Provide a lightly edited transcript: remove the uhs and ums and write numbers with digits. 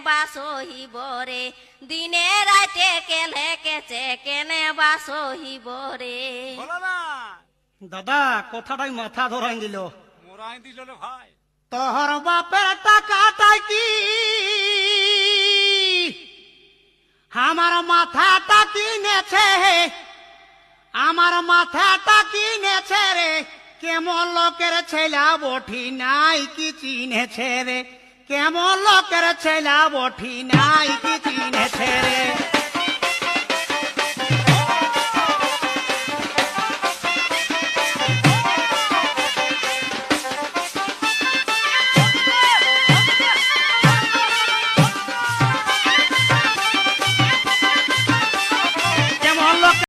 বাসহিব রে, দিনে রাতে কেলে কেচে কেনে বাসহিব রে। বলো না। দাদা কথাটাই মাথা ধরাই দিল। মোরাই দিল রে ভাই। তোহর বাপের টাকাটাই কি আমার মাথাটা কিনেছে, আমার মাথাটা কিনেছে রে, কেমন লোকের ছেলা বঠি নাই কি চিনেছে রে, কেমন লোকের ছেলা বঠি নাই কি চিনেছে রে।